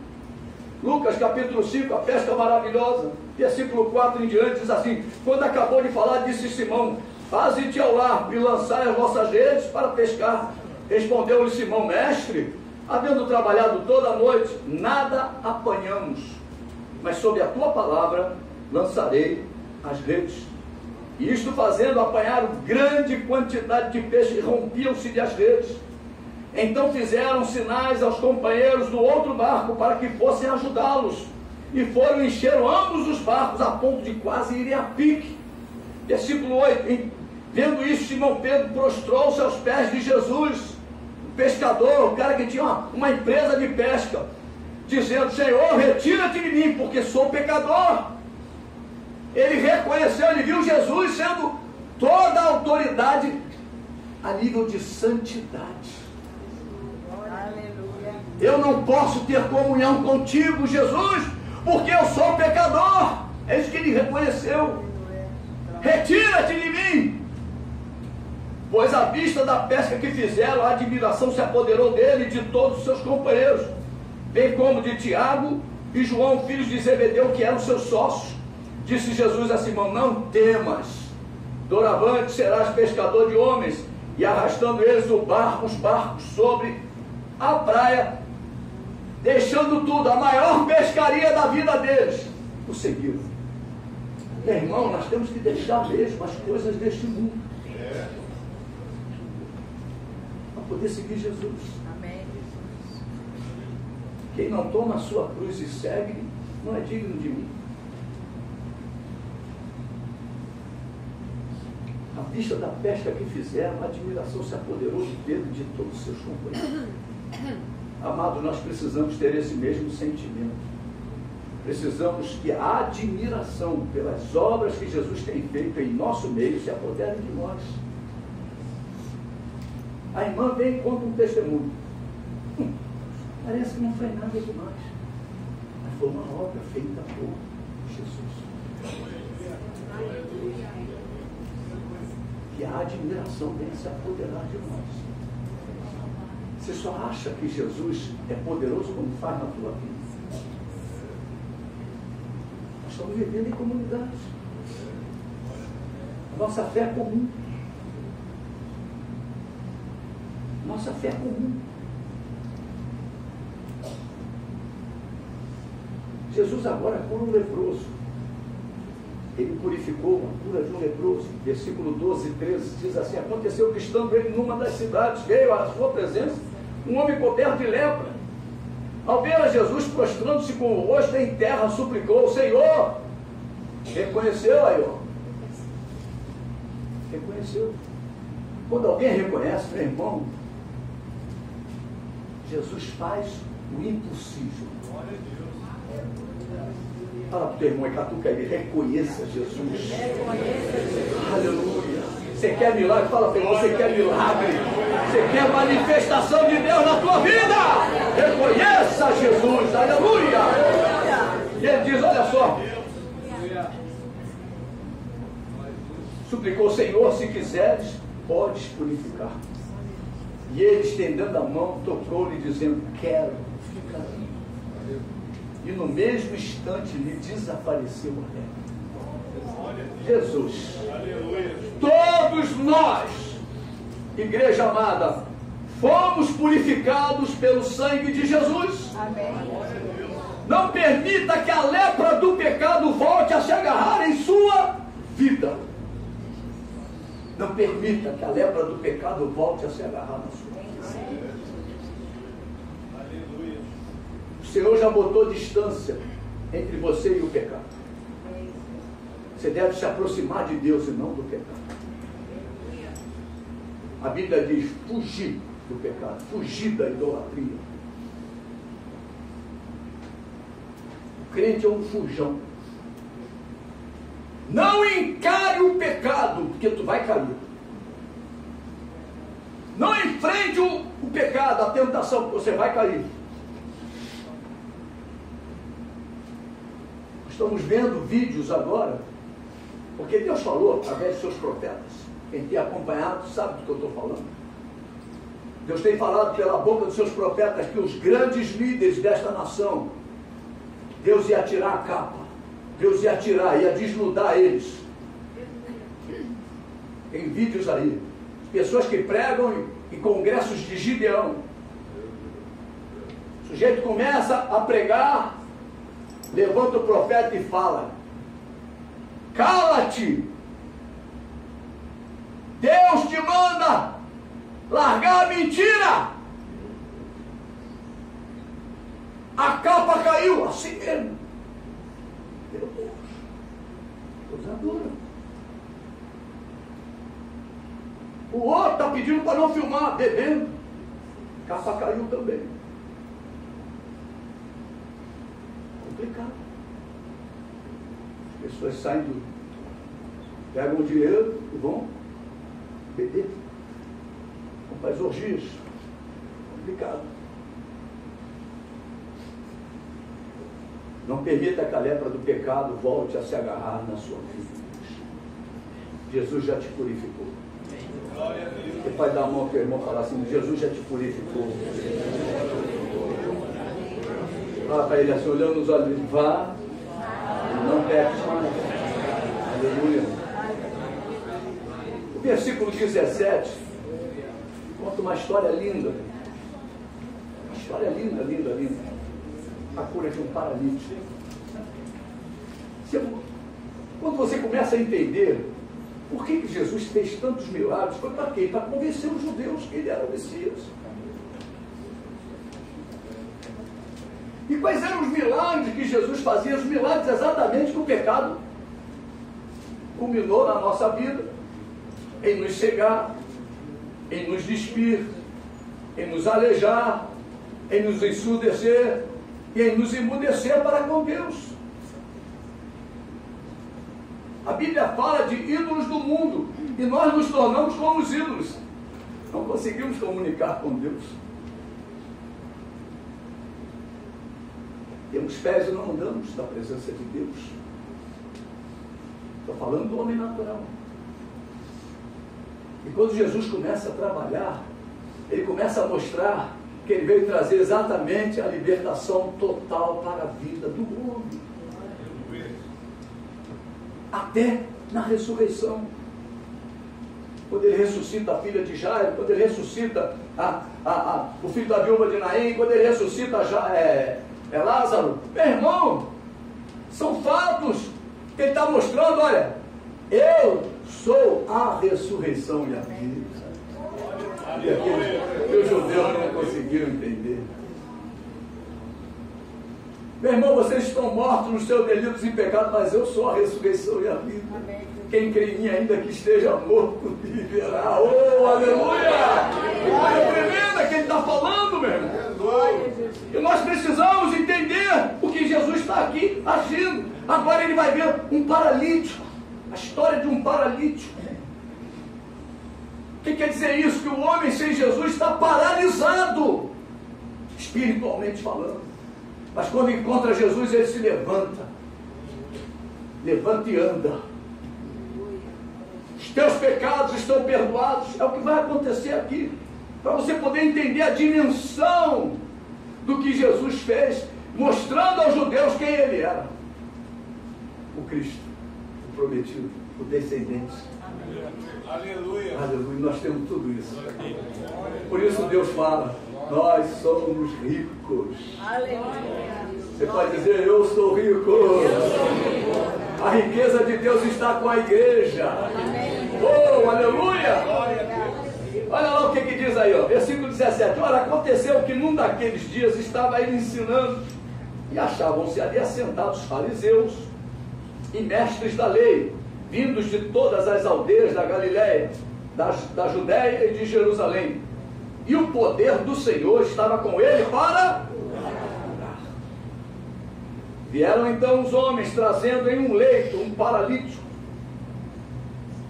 Lucas, capítulo 5, a pesca maravilhosa. Versículo 4 em diante diz assim: quando acabou de falar, disse Simão: faze-te ao largo e lançai as vossas redes para pescar. Respondeu-lhe Simão: mestre, havendo trabalhado toda a noite, nada apanhamos, mas sob a tua palavra lançarei as redes. E isto fazendo, apanharam grande quantidade de peixes, rompiam-se-lhe as redes. Então fizeram sinais aos companheiros do outro barco para que fossem ajudá-los, e foram encher ambos os barcos a ponto de quase irem a pique. Versículo 8: vendo isso, Simão Pedro prostrou-se aos pés de Jesus, o pescador, o cara que tinha uma empresa de pesca, dizendo: Senhor, retira-te de mim, porque sou pecador. Ele reconheceu, ele viu Jesus sendo toda a autoridade a nível de santidade. Eu não posso ter comunhão contigo, Jesus, porque eu sou pecador. É isso que ele reconheceu. Retira-te de mim. Pois à vista da pesca que fizeram, a admiração se apoderou dele e de todos os seus companheiros, bem como de Tiago e João, filhos de Zebedeu, que eram seus sócios. Disse Jesus a Simão: não temas, doravante serás pescador de homens. E arrastando eles os barcos sobre a praia, deixando tudo, a maior pescaria da vida deles, o seguiram. Meu irmão, nós temos que deixar mesmo as coisas deste mundo para poder seguir Jesus. Amém. Quem não toma a sua cruz e segue, não é digno de mim. vista da pesca que fizeram, a admiração se apoderou de Pedro e de todos os seus companheiros. Amados, nós precisamos ter esse mesmo sentimento. Precisamos que a admiração pelas obras que Jesus tem feito em nosso meio se apodere de nós. A irmã vem e conta um testemunho. Parece que não foi nada demais. Mas foi uma obra feita por Jesus. Que a admiração venha se apoderar de nós. Você só acha que Jesus é poderoso quando faz na tua vida. Nós estamos vivendo em comunidade. Nossa fé é comum. Nossa fé é comum. Jesus agora cura um leproso. Ele purificou a cura de um leproso. Versículo 12 e 13 diz assim: aconteceu que estando ele numa das cidades, veio à sua presença um homem coberto de lepra. Ao ver a Jesus prostrando-se com o rosto em terra, suplicou: Senhor, reconheceu aí, ó. Reconheceu. Quando alguém reconhece, meu irmão, Jesus faz o impossível. Fala para o teu irmão e catuca ele, reconheça Jesus. Aleluia. Você quer milagre? Fala para ele, você quer milagre? Você quer manifestação de Deus na tua vida? Reconheça Jesus. Aleluia. E ele diz, olha só. Suplicou: Senhor, se quiseres, podes purificar. E ele, estendendo a mão, tocou-lhe, dizendo: quero ficar limpo. E no mesmo instante lhe desapareceu a lepra. Jesus. Todos nós, igreja amada, fomos purificados pelo sangue de Jesus. Amém. Não permita que a lepra do pecado volte a se agarrar em sua vida. Não permita que a lepra do pecado volte a se agarrar na sua vida. O Senhor já botou distância entre você e o pecado. Você deve se aproximar de Deus e não do pecado. A Bíblia diz: fugir do pecado, fugir da idolatria. O crente é um fujão. Não encare o pecado, porque tu vai cair. Não enfrente o pecado, a tentação, porque você vai cair. Estamos vendo vídeos agora, porque Deus falou através de seus profetas. Quem tem acompanhado sabe do que eu estou falando. Deus tem falado pela boca dos seus profetas que os grandes líderes desta nação, Deus ia tirar a capa, Deus ia tirar, ia desnudar eles. Tem vídeos aí, pessoas que pregam em congressos de Gideão. O sujeito começa a pregar, levanta o profeta e fala: cala-te, Deus te manda largar a mentira. A capa caiu, assim mesmo. Meu Deus, coisa dura. O outro está pedindo para não filmar, bebendo. A capa caiu também. Complicado. As pessoas saem pegam o dinheiro e vão beber. Vão para as orgias. Complicado. Não permita que a lepra do pecado volte a se agarrar na sua vida. Jesus já te purificou. Você pode dar a mão para o irmão e falar assim: Jesus já te purificou. Fala para ele assim, olhando nos olhos: vá, não peques mais. Aleluia. O versículo 17 conta uma história linda. Uma história linda, linda, linda. A cura de um paralítico. Quando você começa a entender por que Jesus fez tantos milagres, foi para quê? Para convencer os judeus que ele era o Messias. E quais eram os milagres que Jesus fazia? Os milagres exatamente que o pecado culminou na nossa vida. em nos cegar, em nos despir, em nos alejar, em nos ensurdecer e em nos emudecer para com Deus. A Bíblia fala de ídolos do mundo e nós nos tornamos como os ídolos. Não conseguimos comunicar com Deus. Temos pés e não andamos na presença de Deus. Estou falando do homem natural. E quando Jesus começa a trabalhar, ele começa a mostrar que ele veio trazer exatamente a libertação total para a vida do homem. Até na ressurreição. Quando ele ressuscita a filha de Jairo, quando ele ressuscita o filho da viúva de Naim, quando ele ressuscita Lázaro, meu irmão, são fatos que ele está mostrando. Olha, eu sou a ressurreição e a vida. E aqueles judeus não conseguiram entender. Meu irmão, vocês estão mortos nos seus delitos e pecados, mas eu sou a ressurreição e a vida. Amém. Quem crê em mim, ainda que esteja morto, viverá. Oh, aleluia! Olha, tremenda que ele está falando, meu irmão. E nós precisamos entender o que Jesus está aqui agindo. Agora ele vai ver um paralítico, a história de um paralítico. O que quer dizer isso? Que o homem sem Jesus está paralisado, espiritualmente falando. Mas quando encontra Jesus, ele se levanta. Levanta e anda. Os teus pecados estão perdoados. É o que vai acontecer aqui. Para você poder entender a dimensão do que Jesus fez, mostrando aos judeus quem ele era. O Cristo, o prometido, o descendente. Aleluia. Aleluia. Nós temos tudo isso. Por isso Deus fala, nós somos ricos. Aleluia. Você pode dizer, eu sou rico. A riqueza de Deus está com a igreja. Oh, aleluia. Olha lá o que diz aí, ó, versículo 17. Ora, aconteceu que num daqueles dias estava ele ensinando, e achavam-se ali assentados fariseus e mestres da lei, vindos de todas as aldeias da Galiléia, da Judéia e de Jerusalém. E o poder do Senhor estava com ele para curar. Vieram então os homens, trazendo em um leito um paralítico,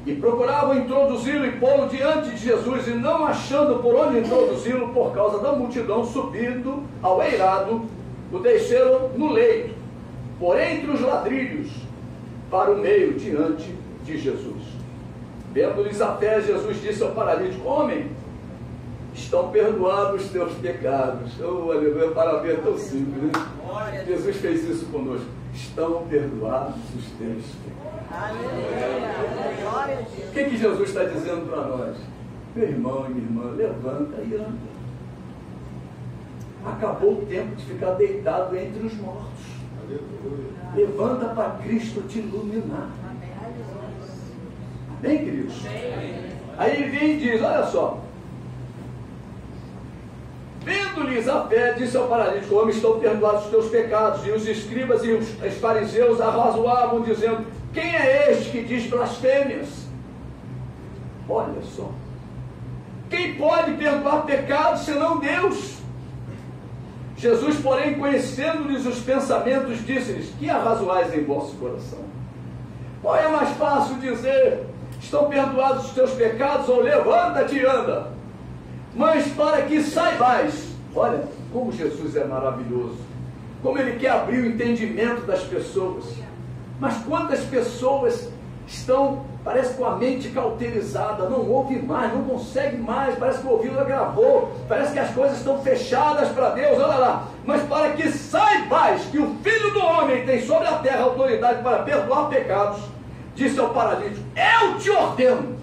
e procuravam introduzi-lo e pô-lo diante de Jesus, e não achando por onde introduzi-lo, por causa da multidão, subindo ao eirado, o deixaram no leito, por entre os ladrilhos, para o meio, diante de Jesus. Vendo-lhes a fé, Jesus disse ao paralítico, homem, estão perdoados os teus pecados. Oh, aleluia, parabéns, tão simples, né? Jesus fez isso conosco. Estão perdoados os teus pecados. Aleluia. O que Jesus está dizendo para nós? Meu irmão e minha irmã, levanta e anda. Acabou o tempo de ficar deitado entre os mortos. Aleluia. Levanta para Cristo te iluminar. Amém, queridos? Aí ele vem e diz, olha só, vendo-lhes a fé, disse ao paralítico, homem, estão perdoados os teus pecados. E os escribas e os fariseus arrazoavam, dizendo, quem é este que diz blasfêmias? Olha só, quem pode perdoar pecados senão Deus? Jesus, porém, conhecendo-lhes os pensamentos, disse-lhes, que arrazoais em vosso coração? Qual é mais fácil dizer, estão perdoados os teus pecados, ou levanta-te e anda? Mas para que saibais, olha como Jesus é maravilhoso, como ele quer abrir o entendimento das pessoas. Mas quantas pessoas estão, parece com a mente cauterizada, não ouve mais, não consegue mais, parece que o ouvido agravou, parece que as coisas estão fechadas para Deus, olha lá. Mas para que saibais que o Filho do Homem tem sobre a terra autoridade para perdoar pecados, disse ao paralítico, eu te ordeno.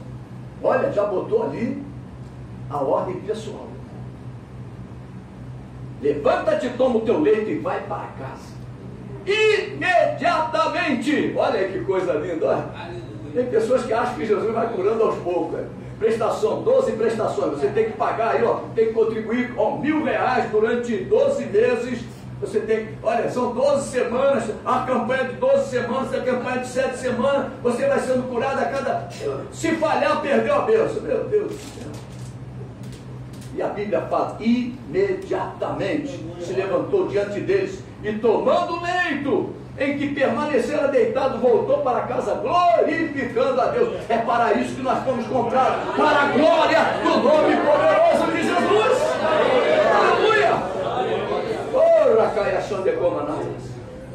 Olha, já botou ali a ordem pessoal. Levanta-te, toma o teu leito e vai para casa. Imediatamente. Olha aí que coisa linda. Olha. Tem pessoas que acham que Jesus vai curando aos poucos. Prestação, 12 prestações. Você tem que pagar aí, ó, tem que contribuir R$1.000 durante 12 meses Você tem, olha, são 12 semanas, a campanha de 12 semanas, a campanha de 7 semanas, você vai sendo curado a cada... Se falhar, perdeu a bênção. Meu Deus do céu. E a Bíblia fala, imediatamente se levantou diante deles e tomando o leito em que permanecera deitado, voltou para casa glorificando a Deus. É para isso que nós fomos comprados, para a glória do nome poderoso de Jesus. Aleluia!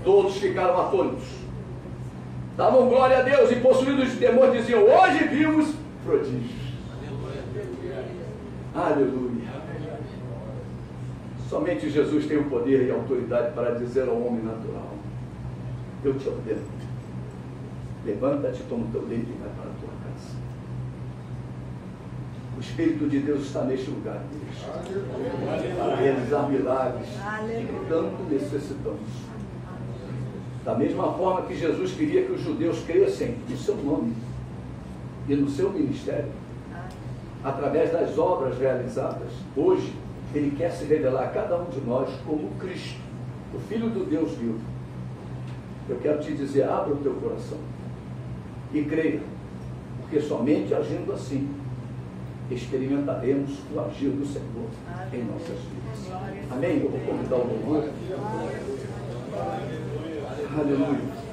Todos ficaram atônitos, davam glória a Deus e possuídos de temor diziam, hoje vimos prodígios. Aleluia. Somente Jesus tem o poder e a autoridade para dizer ao homem natural, eu te ordeno, levanta-te, toma o teu leito e vai para a tua casa. O Espírito de Deus está neste lugar, para realizar milagres que tanto necessitamos. Da mesma forma que Jesus queria que os judeus crescem no seu nome e no seu ministério, através das obras realizadas, hoje Ele quer se revelar a cada um de nós como Cristo, o Filho do Deus vivo. Eu quero te dizer, abra o teu coração e creia, porque somente agindo assim experimentaremos o agir do Senhor em nossas vidas. Amém? Eu vou convidar o louvor. Aleluia.